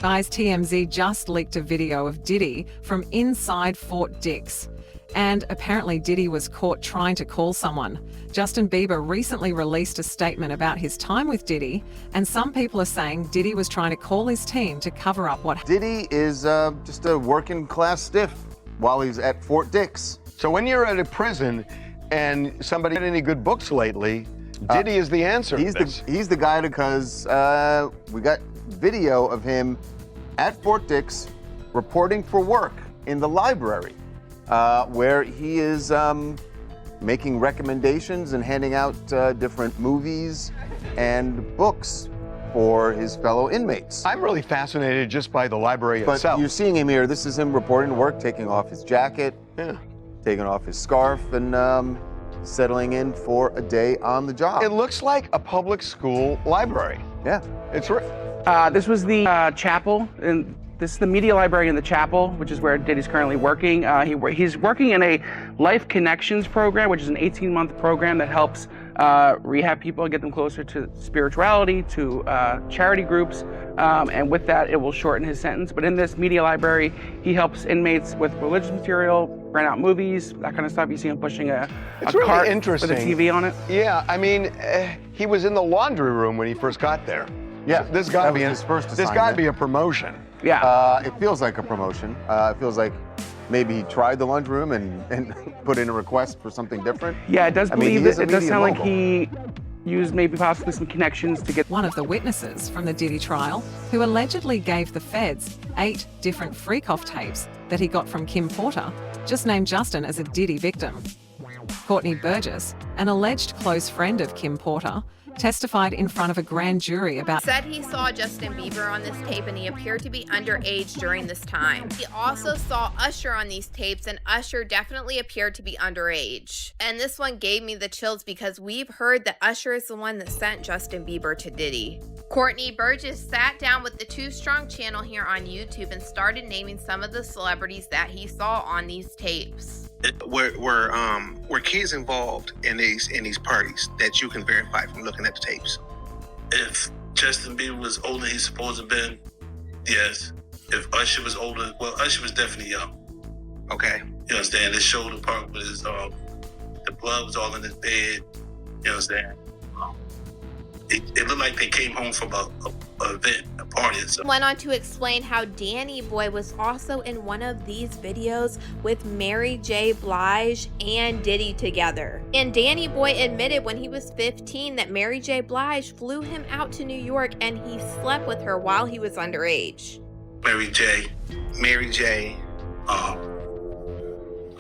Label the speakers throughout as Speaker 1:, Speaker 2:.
Speaker 1: Guys, TMZ just leaked a video of Diddy from inside Fort Dix. And apparently Diddy was caught trying to call someone. Justin Bieber recently released a statement about his time with Diddy, and some people are saying Diddy was trying to call his team to cover up what
Speaker 2: Diddy is just a working class stiff while he's at Fort Dix.
Speaker 3: So when you're at a prison and somebody had any good books lately, Diddy is the answer.
Speaker 2: He's the guy because we got video of him at Fort Dix reporting for work in the library, where he is making recommendations and handing out different movies and books for his fellow inmates.
Speaker 3: I'm really fascinated just by the library
Speaker 2: But
Speaker 3: itself.
Speaker 2: you're seeing him here. This is him reporting to work, taking off his jacket, taking off his scarf, and settling in for a day on the job.
Speaker 3: It looks like a public school library.
Speaker 2: Yeah.
Speaker 3: It's
Speaker 4: This was the chapel, and this is the media library in the chapel, which is where Diddy's currently working. He's working in a Life Connections program, which is an 18-month program that helps rehab people, get them closer to spirituality, to charity groups, and with that, it will shorten his sentence. But in this media library, he helps inmates with religious material, rent out movies, that kind of stuff. You see him pushing a
Speaker 3: really
Speaker 4: cart
Speaker 3: interesting
Speaker 4: with a TV on it.
Speaker 3: Yeah, I mean, he was in the laundry room when he first got there.
Speaker 2: Yeah,
Speaker 3: This got to be
Speaker 2: his first
Speaker 3: This got to
Speaker 2: assignment.
Speaker 3: be a promotion.
Speaker 4: Yeah.
Speaker 2: It feels like a promotion. It feels like maybe he tried the lunchroom and put in a request for something different.
Speaker 4: Yeah, it does
Speaker 2: I mean,
Speaker 4: believe
Speaker 2: he is a
Speaker 4: it does
Speaker 2: media
Speaker 4: sound like
Speaker 2: mogul.
Speaker 4: he used maybe possibly some connections to get.
Speaker 1: one of the witnesses from the Diddy trial, who allegedly gave the feds 8 different freak-off tapes that he got from Kim Porter, just named Justin as a Diddy victim. Courtney Burgess, an alleged close friend of Kim Porter, testified in front of a grand jury about
Speaker 5: Said he saw Justin Bieber on this tape and he appeared to be underage during this time. He also saw Usher on these tapes and Usher definitely appeared to be underage. And this one gave me the chills because we've heard that Usher is the one that sent Justin Bieber to Diddy. Courtney Burgess sat down with the Too Strong channel here on YouTube and started naming some of the celebrities that he saw on these tapes.
Speaker 6: Were kids involved in these parties that you can verify from looking at the tapes?
Speaker 7: If Justin Bieber was older than he's supposed to have been, yes. If Usher was older, well, Usher was definitely young.
Speaker 6: Okay.
Speaker 7: You understand? His shoulder part was, the blood was all in his bed. You understand? It looked like they came home from a event, a party or something.
Speaker 5: Went on to explain how Danny Boy was also in one of these videos with Mary J. Blige and Diddy together. And Danny Boy admitted when he was 15 that Mary J. Blige flew him out to New York and he slept with her while he was underage.
Speaker 7: Mary J,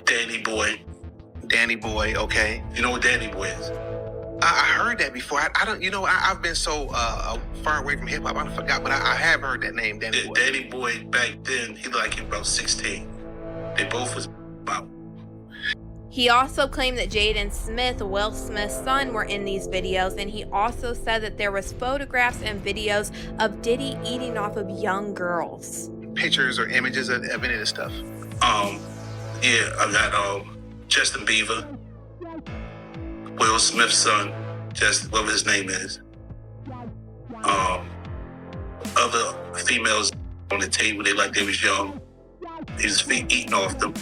Speaker 6: Danny Boy, okay.
Speaker 7: you know what Danny Boy is?
Speaker 6: I heard that before. I don't, I've been so far away from hip hop, I forgot, but I have heard that name, Danny Boy.
Speaker 7: Danny Boy back then, he looked like he was about 16. They both was about.
Speaker 5: He also claimed that Jaden Smith, Will Smith's son, were in these videos, and he also said that there was photographs and videos of Diddy eating off of young girls.
Speaker 6: Pictures or images of any of this stuff?
Speaker 7: Yeah, I got Justin Bieber, Will Smith's son, just whatever his name is. Other females on the table, they like they was young. He was eating off them.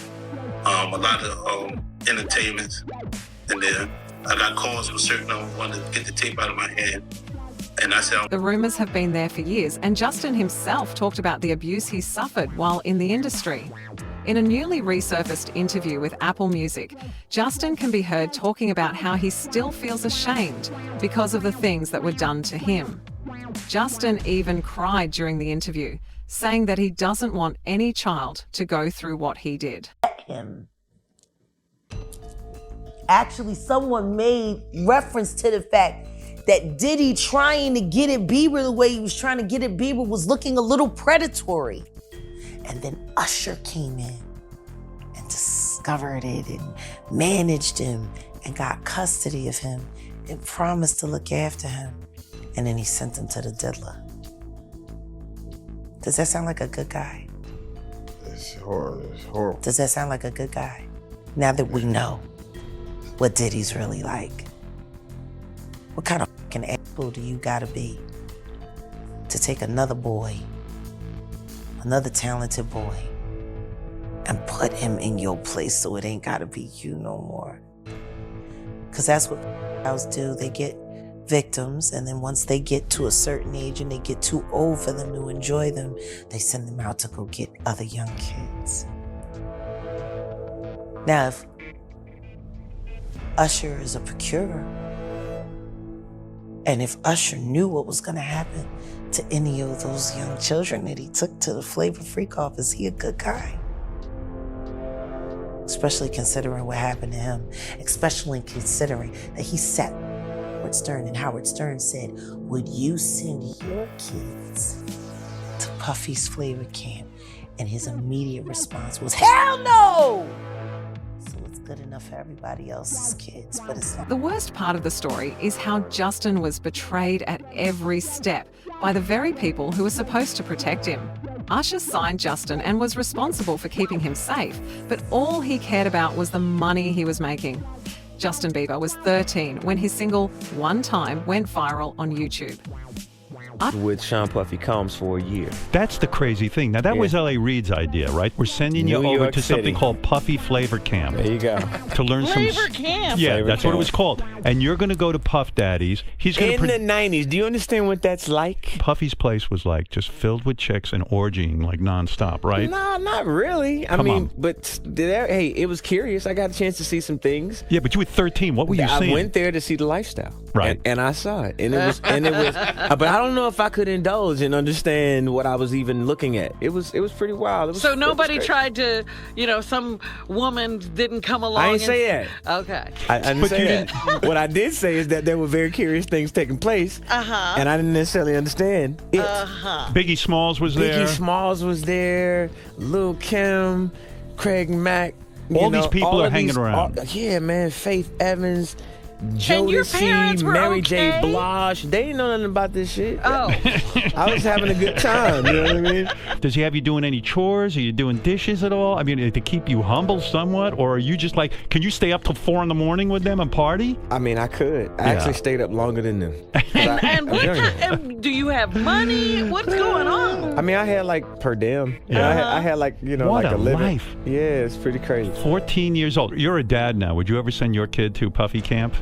Speaker 7: A lot of entertainments. And then I got calls from certain of them wanted to get the tape out of my hand. And I said,
Speaker 1: the rumors have been there for years, and Justin himself talked about the abuse he suffered while in the industry. In a newly resurfaced interview with Apple Music, Justin can be heard talking about how he still feels ashamed because of the things that were done to him. Justin even cried during the interview, saying that he doesn't want any child to go through what he did.
Speaker 8: Him. Actually, someone made reference to the fact that Diddy trying to get at Bieber the way he was trying to get at Bieber was looking a little predatory. And then Usher came in and discovered it and managed him and got custody of him and promised to look after him. And then he sent him to the diddler. Does that sound like a good guy?
Speaker 3: It's horrible.
Speaker 8: Does that sound like a good guy? Now that we know what Diddy's really like. What kind of fucking asshole do you gotta be to take another boy another talented boy, and put him in your place so it ain't gotta be you no more. Because that's what pedophiles do. They get victims, and then once they get to a certain age and they get too old for them to enjoy them, they send them out to go get other young kids. Now, if Usher is a procurer, and if Usher knew what was gonna happen to any of those young children that he took to the Flavor Freak off, is he a good guy? Especially considering what happened to him, especially considering that he sat Howard Stern, and Howard Stern said, would you send your kids to Puffy's Flavor Camp? And his immediate response was, hell no! So it's good enough for everybody else's kids, but it's not.
Speaker 1: The worst part of the story is how Justin was betrayed at every step by the very people who were supposed to protect him. Usher signed Justin and was responsible for keeping him safe, but all he cared about was the money he was making. Justin Bieber was 13 when his single One Time went viral on YouTube.
Speaker 9: With Sean Puffy Combs for a year.
Speaker 10: That's the crazy thing. Now, that was L.A. Reid's idea, right? We're sending you
Speaker 9: New
Speaker 10: over
Speaker 9: York
Speaker 10: to something
Speaker 9: City.
Speaker 10: called Puffy Flavor Camp.
Speaker 9: There you go.
Speaker 10: To learn
Speaker 11: Flavor Camp.
Speaker 10: Yeah,
Speaker 9: Flavor
Speaker 10: that's what it
Speaker 9: Camp.
Speaker 10: was called. And you're going to go to Puff Daddy's. He's going
Speaker 9: In the 90s, do you understand what that's like?
Speaker 10: Puffy's place was like just filled with chicks and orgying like nonstop, right?
Speaker 9: No, not really. I
Speaker 10: Come
Speaker 9: mean,
Speaker 10: on.
Speaker 9: but hey, it was curious. I got a chance to see some things.
Speaker 10: Yeah, but you were 13. What were you
Speaker 9: I
Speaker 10: seeing?
Speaker 9: went there to see the lifestyle,
Speaker 10: Right.
Speaker 9: And I saw it, and it was, but I don't know if I could indulge and understand what I was even looking at. It was pretty wild. It was,
Speaker 11: So
Speaker 9: it was
Speaker 11: nobody
Speaker 9: great.
Speaker 11: tried to, some woman didn't come along.
Speaker 9: I didn't say that.
Speaker 11: Okay.
Speaker 9: I didn't
Speaker 10: But
Speaker 9: say
Speaker 10: you
Speaker 9: that. What I did say is that there were very curious things taking place, and I didn't necessarily understand it.
Speaker 10: Biggie Smalls was there.
Speaker 9: Biggie Smalls was there, Lil' Kim, Craig Mack.
Speaker 10: All these people are hanging around.
Speaker 9: Yeah, man. Faith Evans,
Speaker 11: And your parents
Speaker 9: Jodeci,
Speaker 11: were
Speaker 9: Mary J.
Speaker 11: okay?
Speaker 9: Blige. They didn't know nothing about this shit.
Speaker 11: Oh.
Speaker 9: I was having a good time. You know what I mean?
Speaker 10: Does he have you doing any chores? Are you doing dishes at all? I mean, to keep you humble somewhat? Or are you just like, can you stay up till 4 in the morning with them and party?
Speaker 9: I mean, I could. I actually stayed up longer than them.
Speaker 11: And what kind, do you have money? What's going on?
Speaker 9: I mean, I had like per diem.
Speaker 10: Yeah.
Speaker 9: I had like,
Speaker 10: What
Speaker 9: like
Speaker 10: a
Speaker 9: a living.
Speaker 10: life.
Speaker 9: Yeah, it's pretty crazy.
Speaker 10: 14 years old. You're a dad now. Would you ever send your kid to Puffy Camp?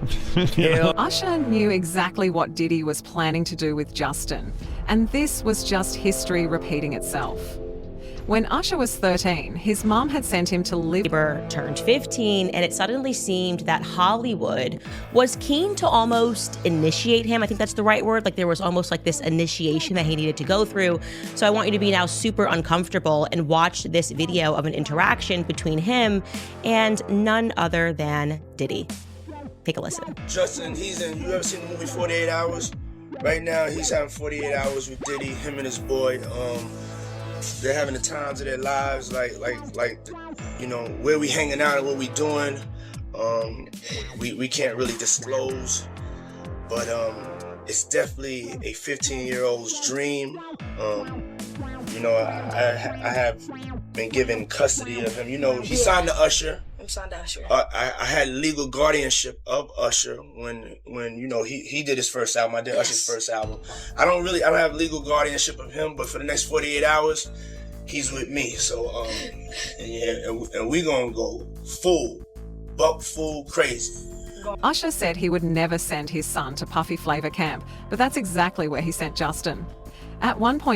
Speaker 9: Hell
Speaker 1: Usher knew exactly what Diddy was planning to do with Justin, and this was just history repeating itself. When Usher was 13, his mom had sent him to live.
Speaker 12: Bieber turned 15, and it suddenly seemed that Hollywood was keen to almost initiate him. I think that's the right word. Like there was almost like this initiation that he needed to go through. So I want you to be now super uncomfortable and watch this video of an interaction between him and none other than Diddy. Take a listen.
Speaker 13: Justin, you ever seen the movie 48 Hours? Right now, he's having 48 hours with Diddy, him and his boy. They're having the times of their lives, like, where we hanging out and what we doing. We can't really disclose, but it's definitely a 15-year-old's dream. I have been given custody of him. He signed to Usher. I had legal guardianship of Usher when he did his first album. I did Usher's first album. I don't have legal guardianship of him, but for the next 48 hours, he's with me. So and we gonna go full crazy.
Speaker 1: Usher said he would never send his son to Puffy Flavor Camp, but that's exactly where he sent Justin. At one point,